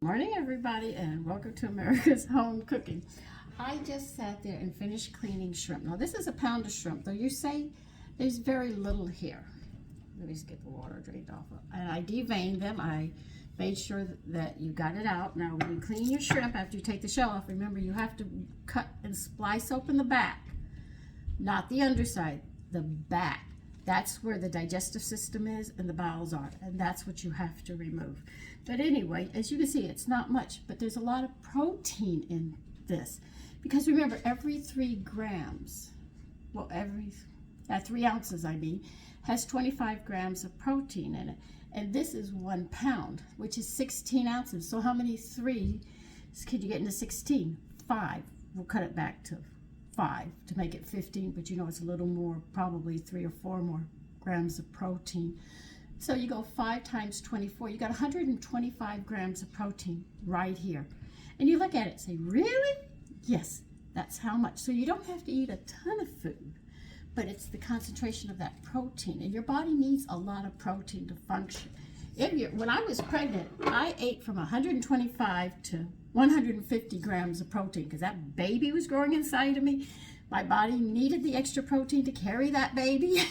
Morning, everybody, and welcome to America's Home Cooking. I just sat there and finished cleaning shrimp. Now, this is a pound of shrimp, though you say there's very little here. Let me just get the water drained off. And I deveined them. I made sure that you got it out. Now, when you clean your shrimp after you take the shell off, remember you have to cut and splice open the back, not the underside, the back. That's where the digestive system is and the bowels are, and that's what you have to remove. But anyway, as you can see, it's not much, but there's a lot of protein in this. Because remember, every 3 grams, well, every 3 ounces, has 25 grams of protein in it. And this is 1 pound, which is 16 ounces. So how many 3s could you get into 16? 5. We'll cut it back to 5 to make it 15, but you know it's a little more, probably 3 or 4 more grams of protein. So you go 5 times 24, you got 125 grams of protein right here. And you look at it and say, really? Yes, that's how much. So you don't have to eat a ton of food, but it's the concentration of that protein. And your body needs a lot of protein to function. When I was pregnant, I ate from 125 to 150 grams of protein because that baby was growing inside of me. My body needed the extra protein to carry that baby.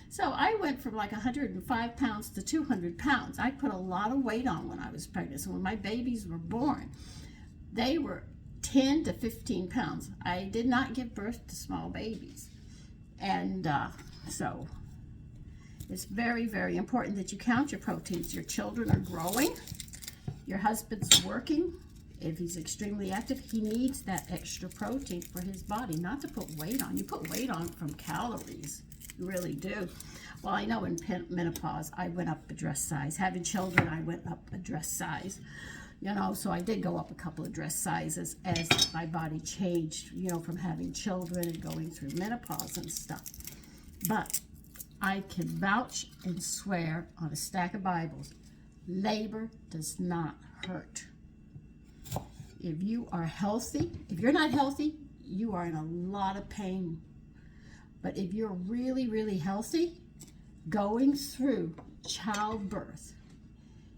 So I went from like 105 pounds to 200 pounds. I put a lot of weight on when I was pregnant. So when my babies were born, they were 10 to 15 pounds. I did not give birth to small babies. And so it's very, very important that you count your proteins. Your children are growing. Your husband's working. If he's extremely active, he needs that extra protein for his body, not to put weight on. You put weight on from calories. You really do. Well, I know in menopause, I went up a dress size. Having children, I went up a dress size. You know, so I did go up a couple of dress sizes as my body changed, you know, from having children and going through menopause and stuff. But I can vouch and swear on a stack of Bibles, labor does not hurt. If you are healthy, if you're not healthy, you are in a lot of pain. But if you're really, really healthy, going through childbirth,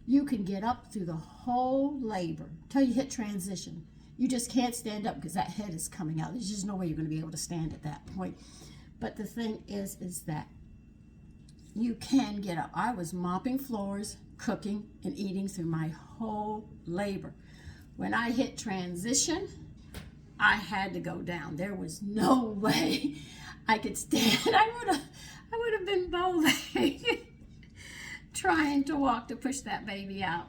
you can get up through the whole labor until you hit transition. You just can't stand up because that head is coming out. There's just no way you're going to be able to stand at that point. But the thing is that you can get up. I was mopping floors, cooking, and eating through my whole labor. When I hit transition, I had to go down. There was no way I could stand. I would have been bowling, trying to walk to push that baby out.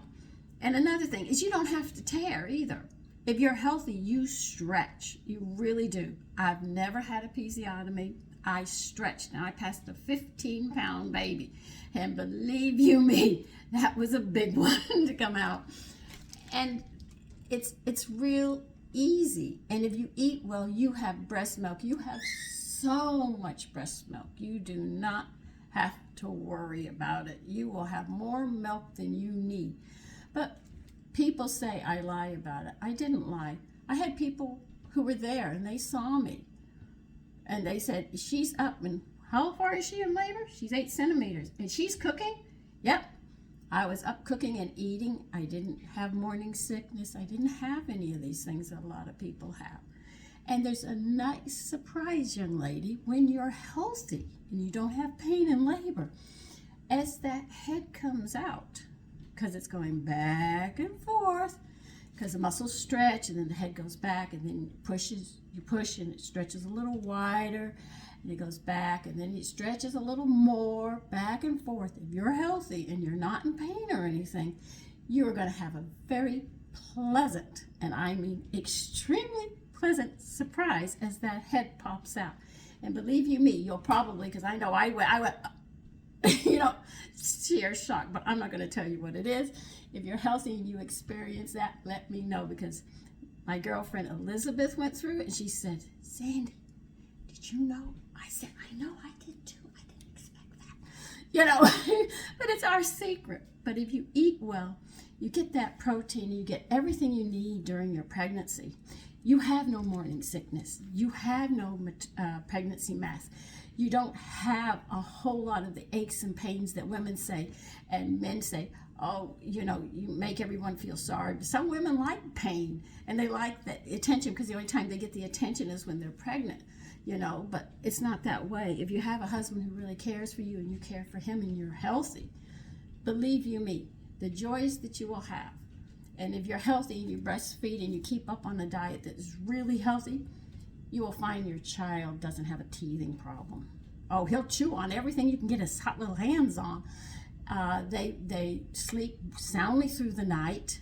And another thing is you don't have to tear either. If you're healthy, you stretch. You really do. I've never had a episiotomy. I stretched. Now I passed a 15-pound baby. And believe you me, that was a big one to come out. And it's real easy. And if you eat well, you have breast milk. You have so much breast milk. You do not have to worry about it. You will have more milk than you need. But people say I lie about it. I didn't lie. I had people who were there and they saw me. And they said, she's up. And how far is she in labor? She's 8 centimeters. And she's cooking? Yep. I was up cooking and eating. I didn't have morning sickness. I didn't have any of these things that a lot of people have. And there's a nice surprise, young lady, when you're healthy and you don't have pain in labor. As that head comes out, because it's going back and forth, because the muscles stretch and then the head goes back and then you push and it stretches a little wider and it goes back and then it stretches a little more back and forth. If you're healthy and you're not in pain or anything, you are going to have a very pleasant, and I mean extremely pleasant surprise as that head pops out. And believe you me, you'll probably, because I know I went you know, sheer shock, but I'm not going to tell you what it is. If you're healthy and you experience that, let me know, because my girlfriend Elizabeth went through it and she said, Sandy, did you know? I said, I know, I did too. I didn't expect that. You know, but it's our secret. But if you eat well, you get that protein, you get everything you need during your pregnancy. You have no morning sickness. You have no pregnancy mess. You don't have a whole lot of the aches and pains that women say and men say, oh, you know, you make everyone feel sorry. But some women like pain, and they like the attention, because the only time they get the attention is when they're pregnant, you know. But it's not that way. If you have a husband who really cares for you and you care for him and you're healthy, believe you me, the joys that you will have. And if you're healthy and you breastfeed and you keep up on a diet that is really healthy, you will find your child doesn't have a teething problem. Oh, he'll chew on everything you can get his hot little hands on. They sleep soundly through the night.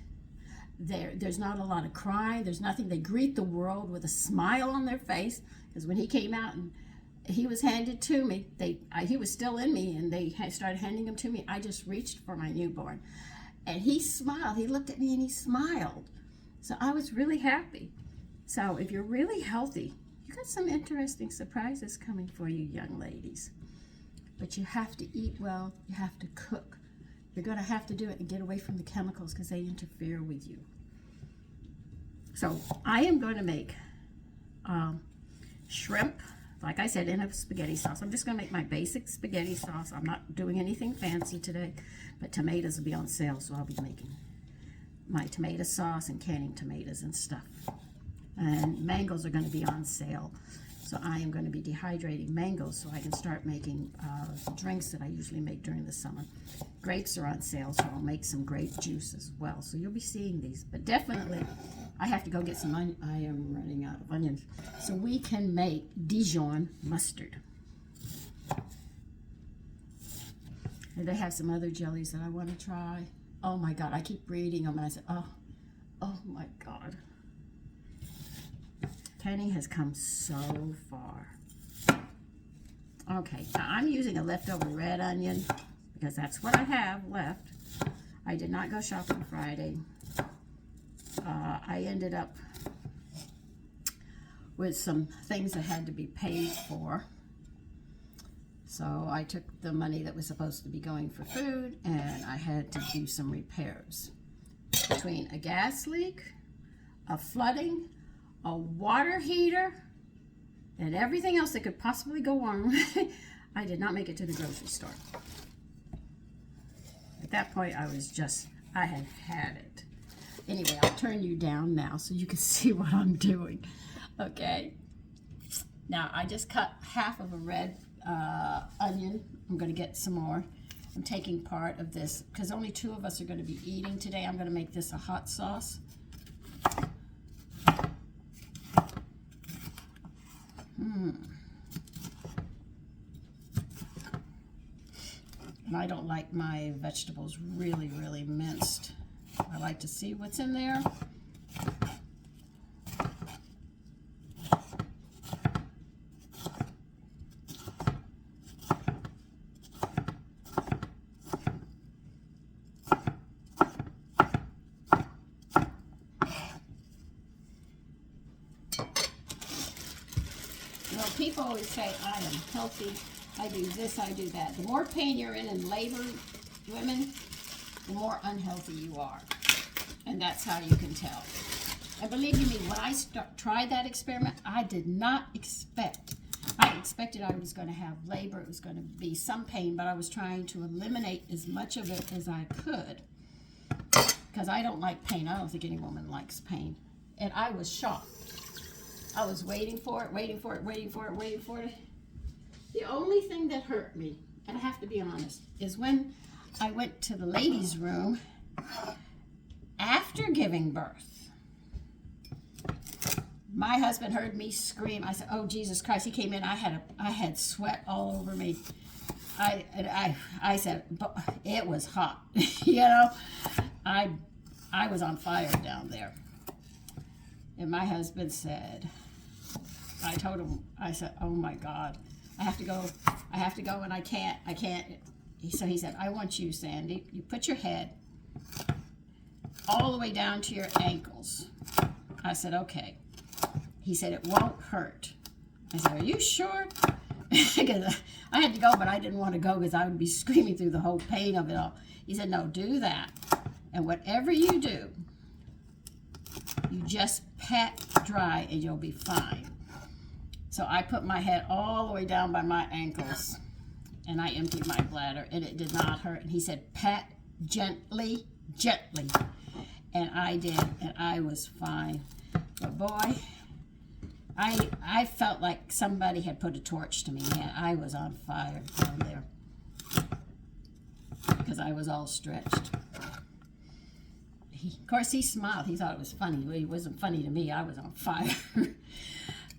There's not a lot of crying. There's nothing. They greet the world with a smile on their face. Because when he came out and he was handed to me, he was still in me, and they started handing him to me. I just reached for my newborn. And he smiled. He looked at me and he smiled. So I was really happy. So if you're really healthy, you got some interesting surprises coming for you, young ladies. But you have to eat well. You have to cook. You're going to have to do it and get away from the chemicals, because they interfere with you. So I am going to make shrimp, like I said, in a spaghetti sauce. I'm just going to make my basic spaghetti sauce. I'm not doing anything fancy today, but tomatoes will be on sale, so I'll be making my tomato sauce and canning tomatoes and stuff. And mangoes are going to be on sale, so I am going to be dehydrating mangoes so I can start making drinks that I usually make during the summer. Grapes are on sale, so I'll make some grape juice as well. So you'll be seeing these, but definitely I have to go get some onion. I am running out of onions, so we can make Dijon mustard. And they have some other jellies that I want to try. Oh my God, I keep reading them and I said, oh my God. Penny has come so far. Okay, now I'm using a leftover red onion because that's what I have left. I did not go shopping Friday. I ended up with some things that had to be paid for. So I took the money that was supposed to be going for food, and I had to do some repairs. Between a gas leak, a flooding, a water heater, and everything else that could possibly go wrong, I did not make it to the grocery store. At that point, I had it. Anyway, I'll turn you down now so you can see what I'm doing. Okay. Now, I just cut half of a red onion. I'm going to get some more. I'm taking part of this because only 2 of us are going to be eating today. I'm going to make this a hot sauce. And I don't like my vegetables really, really minced. I like to see what's in there. You know, people always say, I am healthy, I do this, I do that. The more pain you're in labor, women, the more unhealthy you are. And that's how you can tell. And believe you me, when I tried that experiment, I did not expect. I expected I was going to have labor, it was going to be some pain, but I was trying to eliminate as much of it as I could. Because I don't like pain. I don't think any woman likes pain. And I was shocked. I was waiting for it. The only thing that hurt me, and I have to be honest, is when I went to the ladies' room after giving birth. My husband heard me scream. I said, "Oh, Jesus Christ!" He came in. I had sweat all over me. I said, but it was hot. You know, I was on fire down there. And my husband said, I told him, I said, "Oh my God, I have to go, and I can't." So he said, "I want you, Sandy. You put your head all the way down to your ankles." I said, "Okay." He said, "It won't hurt." I said, "Are you sure?" Because I had to go, but I didn't want to go because I would be screaming through the whole pain of it all. He said, "No, do that. And whatever you do, you just pat dry and you'll be fine." So I put my head all the way down by my ankles and I emptied my bladder and it did not hurt. And he said, "Pat gently, gently. And I did, and I was fine. But boy, I felt like somebody had put a torch to me, and I was on fire down there because I was all stretched. Of course, he smiled. He thought it was funny. Well, it wasn't funny to me. I was on fire.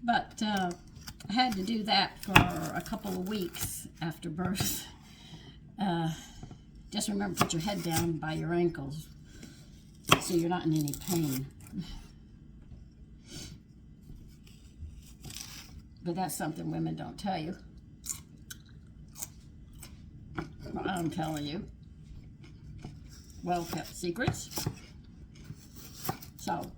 But I had to do that for a couple of weeks after birth. Just remember, put your head down by your ankles so you're not in any pain. But that's something women don't tell you. Well, I'm telling you. Well-kept secrets. So,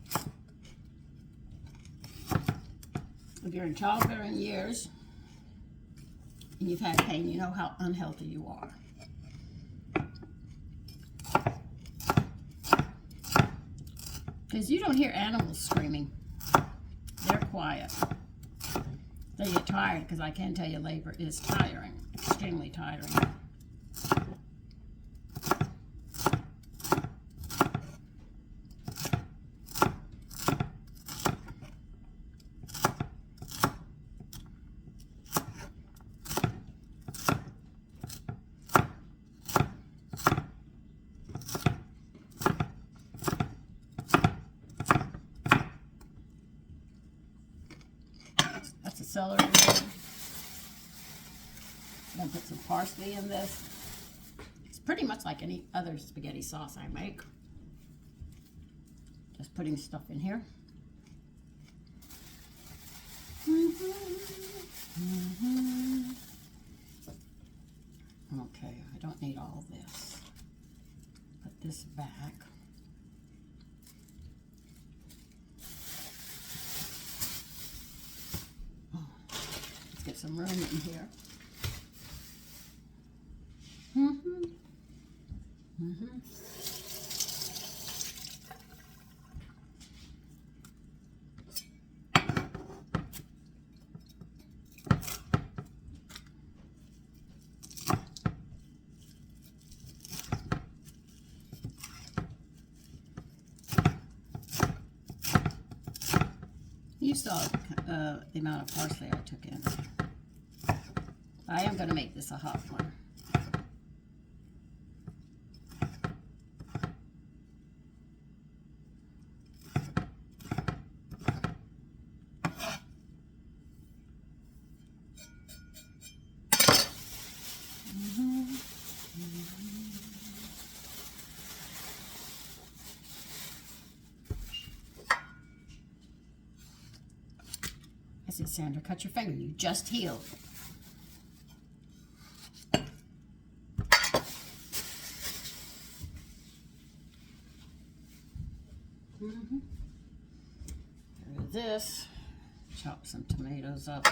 if you're in childbearing years and you've had pain, you know how unhealthy you are. Because you don't hear animals screaming. They're quiet. They get tired, because I can tell you labor is tiring, extremely tiring. That's a celery. I'm going to put some parsley in this. It's pretty much like any other spaghetti sauce I make. Just putting stuff in here. Okay, I don't need all this. Put this back. Let's get some room in here. You saw the amount of parsley I took in. I am going to make this a hot one. I said, Sandra, cut your finger. You just healed. This, chop some tomatoes up.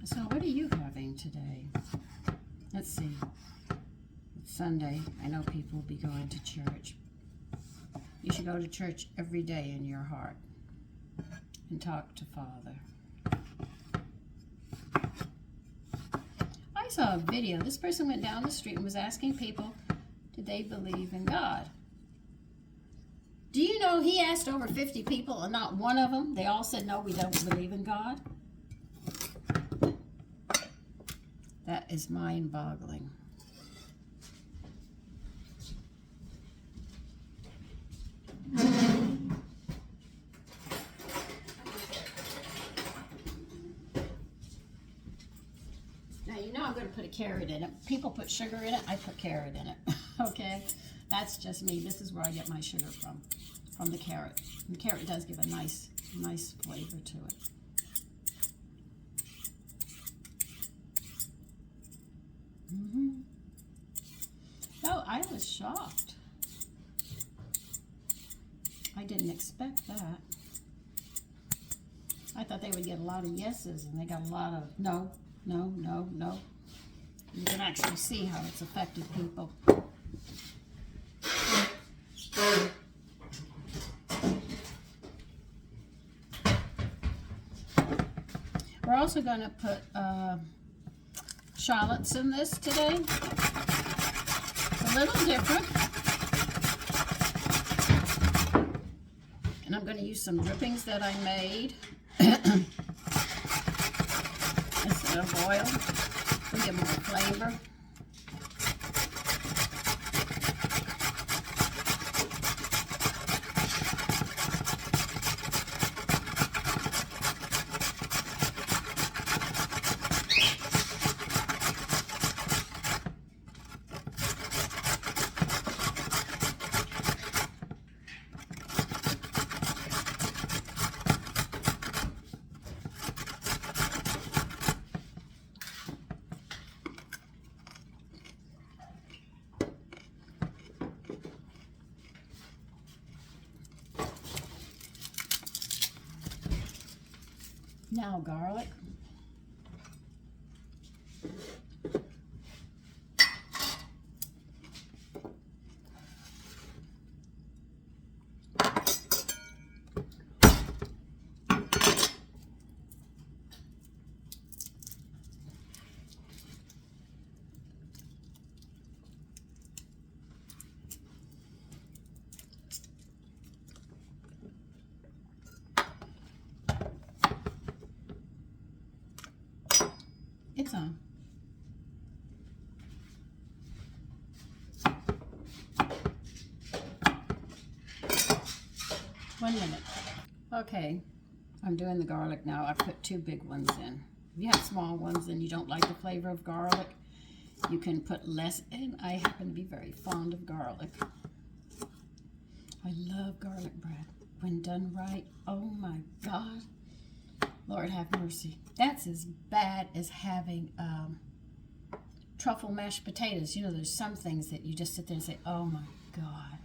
So what are you having today? Let's see. It's Sunday. I know people will be going to church. You should go to church every day in your heart and talk to Father. I saw a video. This person went down the street and was asking people, did they believe in God? Do you know he asked over 50 people and not one of them, they all said, no, we don't believe in God? That is mind-boggling. Now, you know I'm going to put a carrot in it. People put sugar in it. I put carrot in it. Okay? That's just me. This is where I get my sugar from the carrot. And the carrot does give a nice flavor to it. Oh, I was shocked. I didn't expect that. I thought they would get a lot of yeses, and they got a lot of no, no, no, no. You can actually see how it's affected people. We're also going to put shallots in this today. A little different. And I'm going to use some drippings that I made instead of oil to give more flavor. Now garlic. It's on. One minute. Okay, I'm doing the garlic now. I put 2 big ones in. If you have small ones and you don't like the flavor of garlic, you can put less in. I happen to be very fond of garlic. I love garlic bread. When done right, oh my God. Lord have mercy. That's as bad as having truffle mashed potatoes. You know, there's some things that you just sit there and say, oh my God.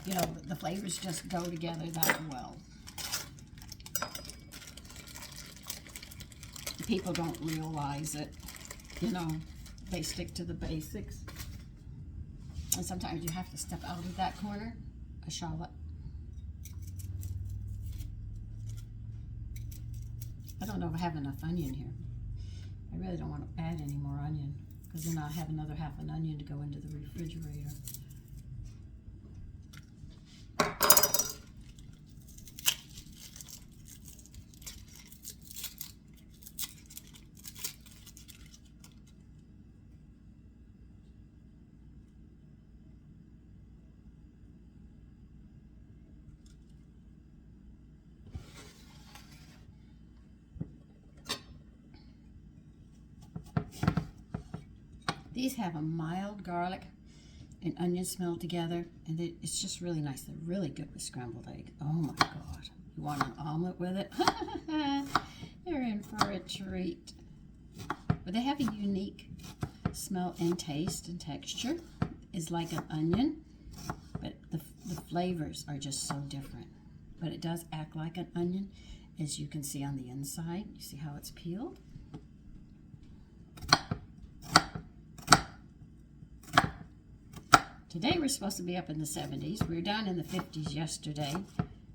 You know, the flavors just go together that well. People don't realize it. You know, they stick to the basics. And sometimes you have to step out of that corner. A shallot. I don't know if I have enough onion here. I really don't want to add any more onion, because then I'll have another half an onion to go into the refrigerator. These have a mild garlic and onion smell together, and it's just really nice. They're really good with scrambled egg. Oh my God. You want an omelet with it? You're in for a treat. But they have a unique smell and taste and texture. It's like an onion, but the flavors are just so different. But it does act like an onion, as you can see on the inside. You see how it's peeled? Today we're supposed to be up in the 70s. We were down in the 50s yesterday.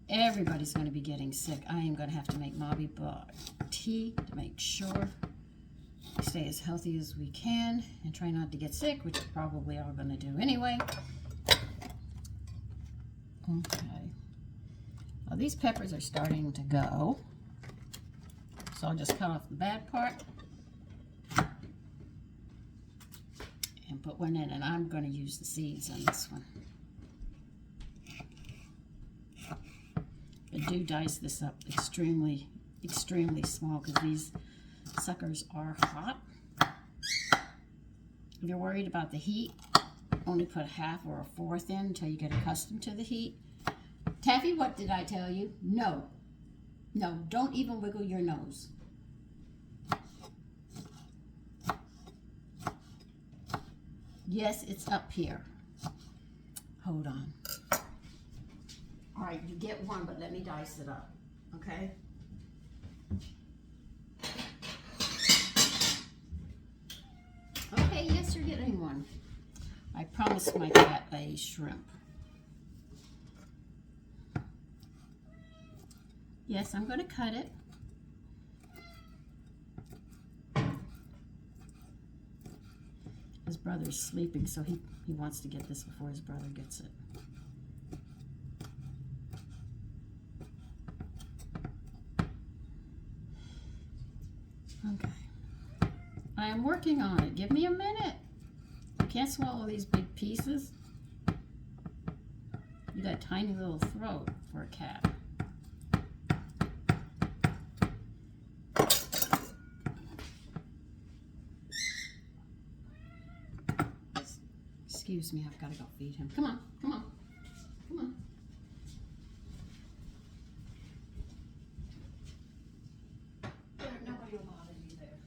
Everybody's going to be getting sick. I am going to have to make Mobby tea to make sure we stay as healthy as we can and try not to get sick, which we're probably all going to do anyway. Okay. Well, these peppers are starting to go. So I'll just cut off the bad part and put one in, and I'm going to use the seeds on this one. But do dice this up extremely, extremely small, because these suckers are hot. If you're worried about the heat, only put half or a fourth in until you get accustomed to the heat. Taffy, what did I tell you? No. No, don't even wiggle your nose. Yes, it's up here. Hold on. All right, you get one, but let me dice it up, okay? Okay, yes, you're getting one. I promised my cat a shrimp. Yes, I'm going to cut it. His brother's sleeping, so he wants to get this before his brother gets it. Okay. I am working on it. Give me a minute. I can't swallow these big pieces. You got a tiny little throat for a cat. Excuse me, I've got to go feed him. Come on, come on, come on. There, nobody will bother you there.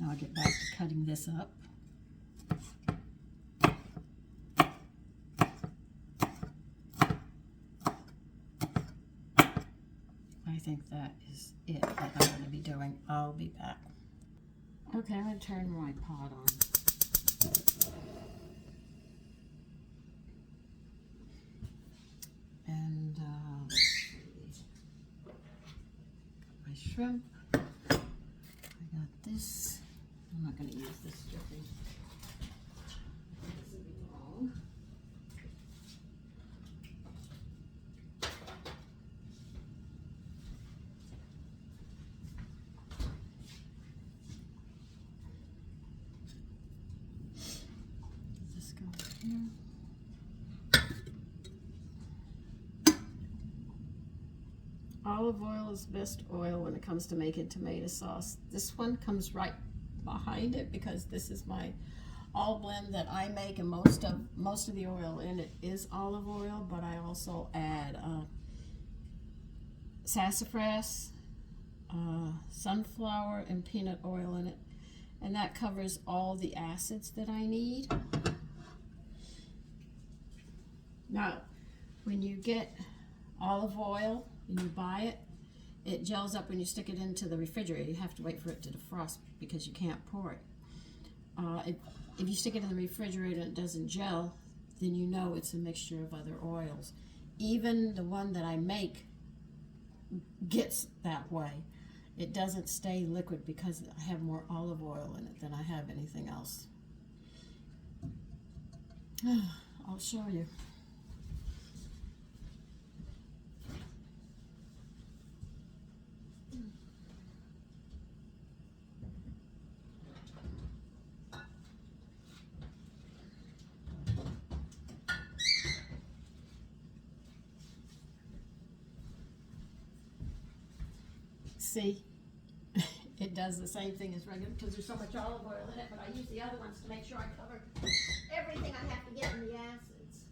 Now I'll get back to cutting this up. I think that is it that I'm going to be doing. I'll be back. Okay, I'm going to turn my pot on. And got my shrimp. I got this. I'm not going to use this dripping. This will be long. Olive oil is best oil when it comes to making tomato sauce. This one comes right behind it because this is my all blend that I make, and most of the oil in it is olive oil, but I also add sassafras, sunflower, and peanut oil in it, and that covers all the acids that I need. Now, when you get olive oil and you buy it, it gels up when you stick it into the refrigerator. You have to wait for it to defrost because you can't pour it. If you stick it in the refrigerator and it doesn't gel, then you know it's a mixture of other oils. Even the one that I make gets that way. It doesn't stay liquid because I have more olive oil in it than I have anything else. I'll show you. See, it does the same thing as regular because there's so much olive oil in it, but I use the other ones to make sure I cover everything I have to get in the acids.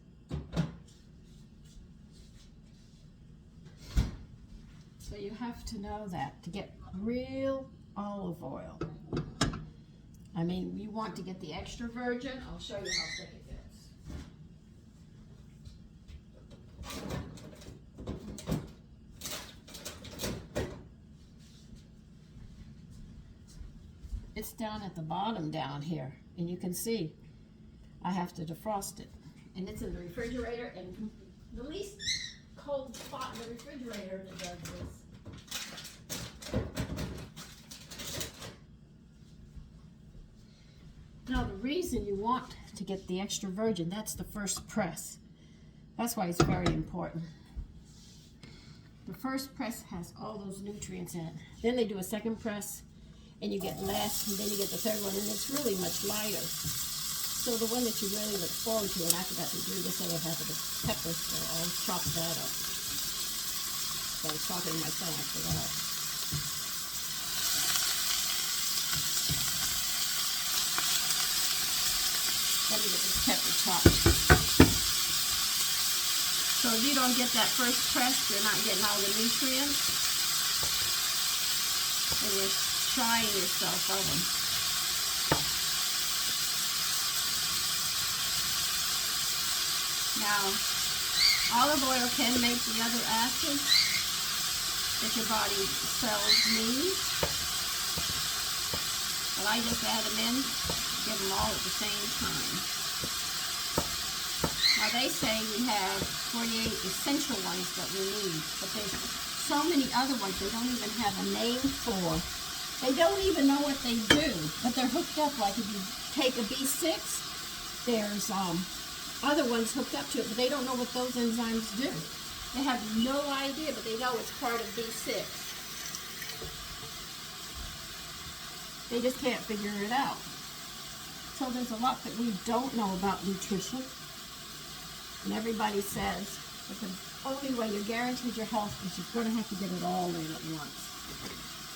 So you have to know that to get real olive oil. I mean, you want to get the extra virgin. I'll show you how thick it gets. It's down at the bottom down here, and you can see I have to defrost it. And it's in the refrigerator, and the least cold spot in the refrigerator that does this. Now the reason you want to get the extra virgin, that's the first press. That's why it's very important. The first press has all those nutrients in it. Then they do a second press, and you get less, and then you get the third one, and it's really much lighter. So the one that you really look forward to, and I forgot to do this other half of the pepper, so I'll chop that up. So I was talking to my son, I forgot. Let me get this pepper chopped. So if you don't get that first press, you're not getting all the nutrients. And you're trying yourself of them. Now, Olive oil can make the other acids that your body cells need. But I just add them in, give them all at the same time. Now they say we have 48 essential ones that we need, but there's so many other ones they don't even have a name for. They don't even know what they do, but they're hooked up. Like if you take a B6, there's other ones hooked up to it, but they don't know what those enzymes do. They have no idea, but they know it's part of B6. They just can't figure it out. So there's a lot that we don't know about nutrition. And everybody says that the only way you're guaranteed your health is you're going to have to get it all in at once.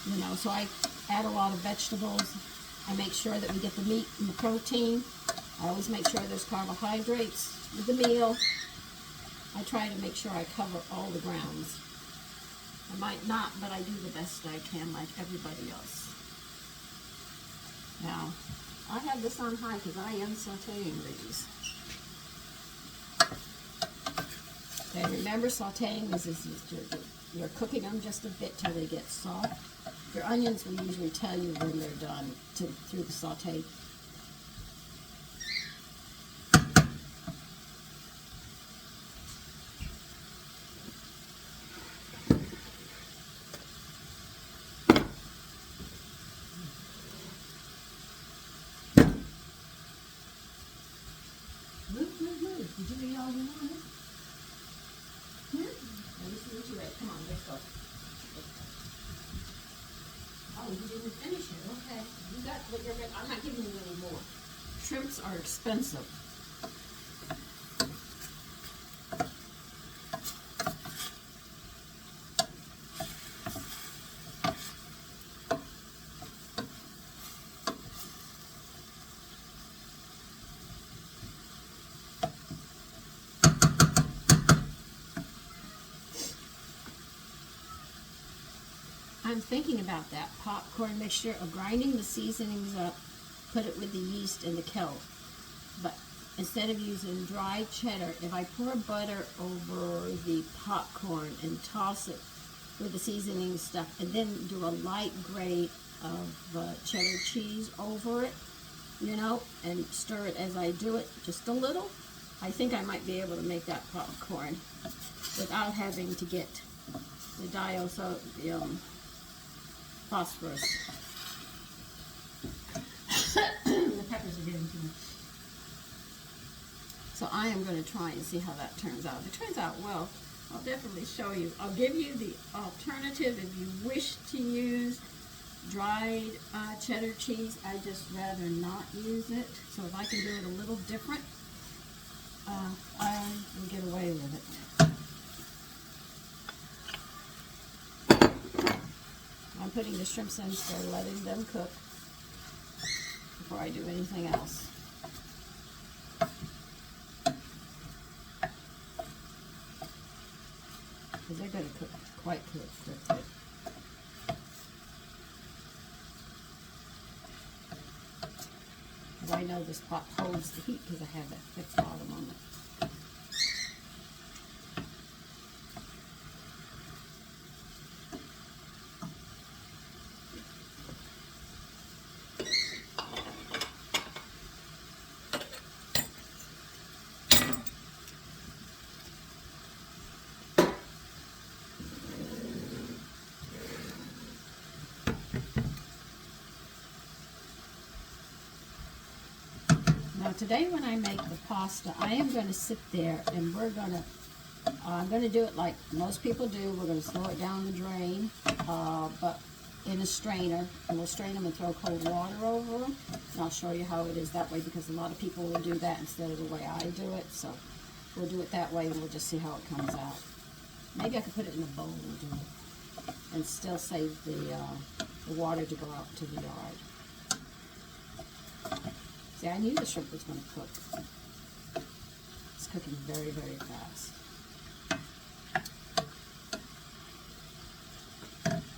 You know, so I add a lot of vegetables. I make sure that we get the meat and the protein. I always make sure there's carbohydrates with the meal. I try to make sure I cover all the grounds. I might not, but I do the best I can like everybody else. Now, I have this on high because I am sauteing these. And remember, sauteing is you're cooking them just a bit till they get soft. Your onions will usually tell you when they're done through the saute. Move. Did you eat all you wanted? Let me see what you ate. Come on, let's go. Oh, you didn't finish it. Okay. You got what you're good. I'm not giving you any more. Shrimps are expensive. I'm thinking about that popcorn mixture of grinding the seasonings up, put it with the yeast and the kelp. But instead of using dry cheddar, if I pour butter over the popcorn and toss it with the seasoning stuff, and then do a light grate of cheddar cheese over it, you know, and stir it as I do it, just a little, I think I might be able to make that popcorn without having to get the phosphorus. The peppers are getting too much. So I am going to try and see how that turns out. If it turns out well, I'll definitely show you. I'll give you the alternative if you wish to use dried cheddar cheese. I just rather not use it. So if I can do it a little different, I will get away with it. I'm putting the shrimps in, so letting them cook before I do anything else. Because they're going to cook quite quickly. Because I know this pot holds the heat because I have that thick bottom on it. Now today when I make the pasta, I am going to sit there and I'm going to do it like most people do. We're going to slow it down the drain, but in a strainer, and we'll strain them and throw cold water over them. And I'll show you how it is that way because a lot of people will do that instead of the way I do it. So we'll do it that way and we'll just see how it comes out. Maybe I could put it in a bowl and do it, and still save the water to go out to the yard. See, I knew the shrimp was going to cook. It's cooking very, very fast.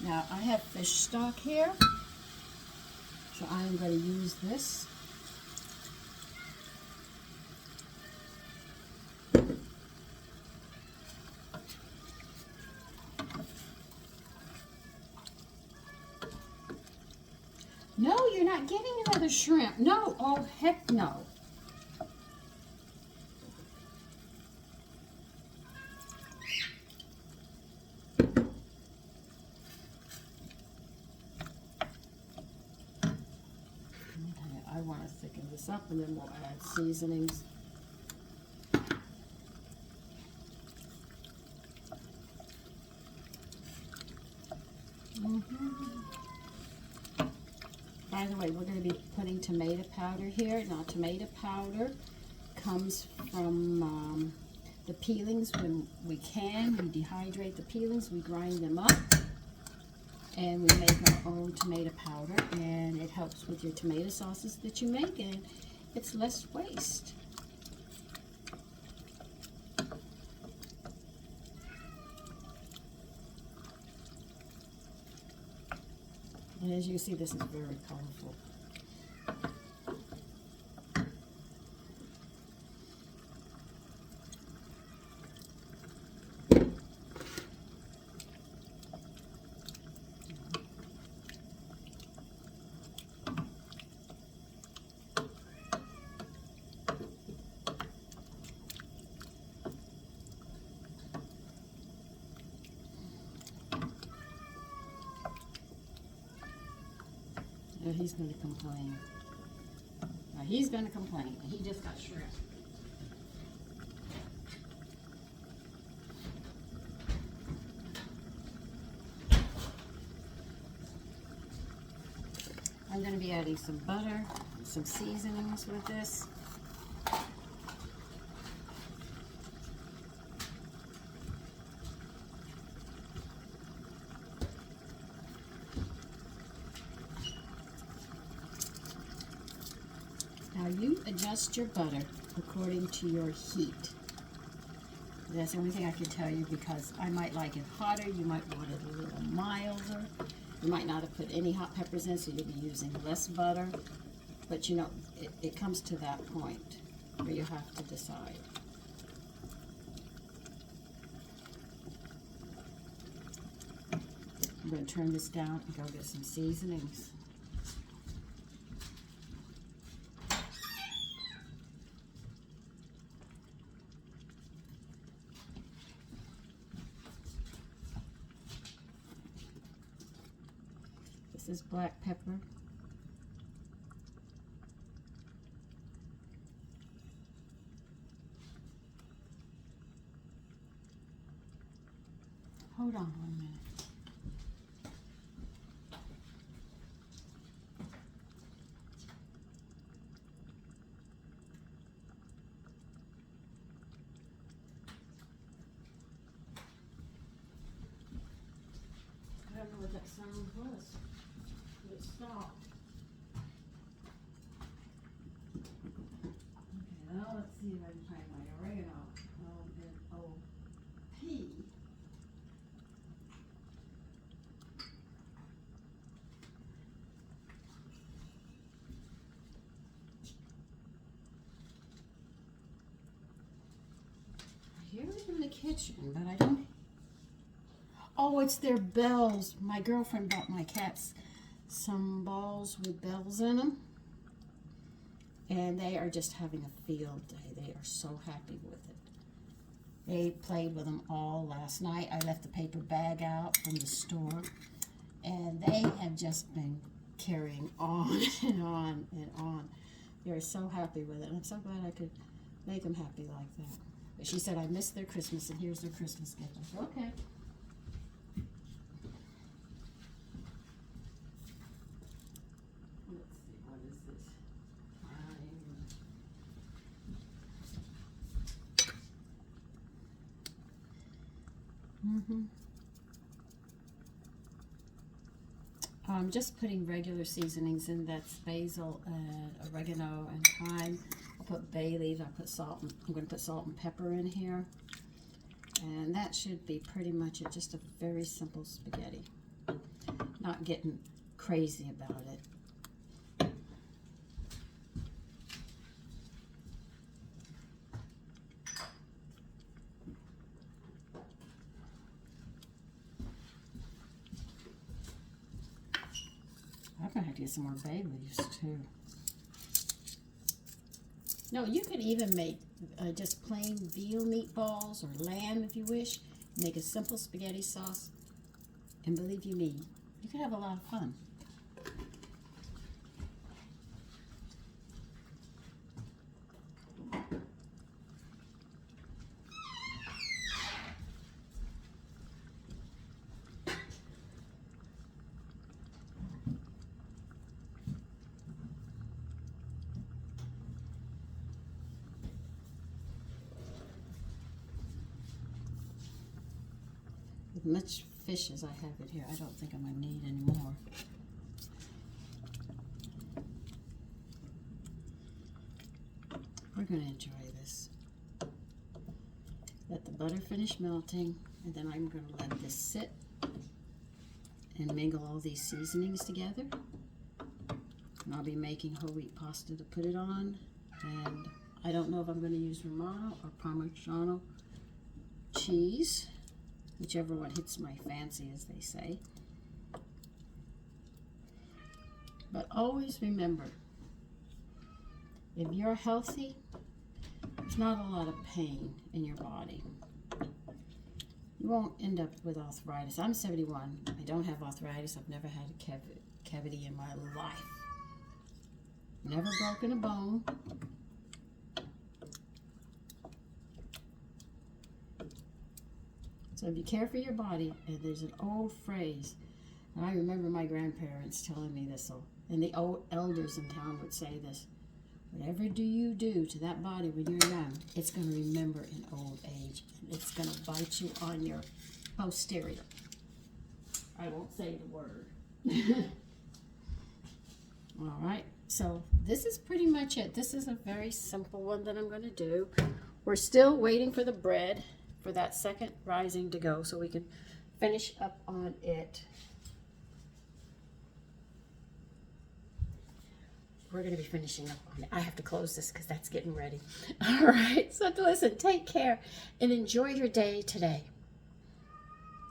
Now, I have fish stock here, so I am going to use this. you're not getting another shrimp. No, oh heck no. Okay, I want to thicken this up and then we'll add seasonings. By the way, we're going to be putting tomato powder here. Now, tomato powder comes from the peelings. When we can, we dehydrate the peelings, we grind them up, and we make our own tomato powder, and it helps with your tomato sauces that you make, and it's less waste. And as you can see, this is very colorful. Now he's going to complain. Now he's going to complain. He just got shrimp. I'm going to be adding some butter, some seasonings with this. Now you adjust your butter according to your heat. That's the only thing I can tell you, because I might like it hotter, you might want it a little milder. You might not have put any hot peppers in, so you'll be using less butter. But you know, it comes to that point where you have to decide. I'm going to turn this down and go get some seasonings. This is black pepper. Hold on 1 minute. I don't know what that sound was. It stopped. Okay, now let's see if I can find my oregano. O-N-O-P. I hear it in the kitchen, but I don't. Oh, it's their bells. My girlfriend bought my cats some balls with bells in them. And they are just having a field day. They are so happy with it. They played with them all last night. I left the paper bag out from the store. And they have just been carrying on and on and on. They're so happy with it. And I'm so glad I could make them happy like that. But she said, I missed their Christmas, and here's their Christmas gift. I said, okay. I'm just putting regular seasonings in. That's basil and oregano and thyme. I'll put bay leaves. I put salt. I'm going to put salt and pepper in here, and that should be pretty much it. Just a very simple spaghetti. Not getting crazy about it. I gonna have to get some more bay leaves too. No, you could even make just plain veal meatballs or lamb if you wish. Make a simple spaghetti sauce. And believe you me, you could have a lot of fun. As much fish as I have it here, I don't think I'm going to need any more. We're going to enjoy this. Let the butter finish melting, and then I'm going to let this sit and mingle all these seasonings together. And I'll be making whole wheat pasta to put it on. And I don't know if I'm going to use Romano or Parmigiano cheese, whichever one hits my fancy, as they say. But always remember, if you're healthy, there's not a lot of pain in your body. You won't end up with arthritis. I'm 71. I don't have arthritis. I've never had a cavity in my life. Never broken a bone. So if you care for your body, and there's an old phrase, and I remember my grandparents telling me this, and the old elders in town would say this: whatever do you do to that body when you're young, it's going to remember in old age, and it's going to bite you on your posterior. I won't say the word. All right, so this is pretty much it. This is a very simple one that I'm going to do. We're still waiting for the bread, for that second rising to go, so we can finish up on it. We're going to be finishing up on it. I have to close this because that's getting ready. All right, so listen, take care and enjoy your day today.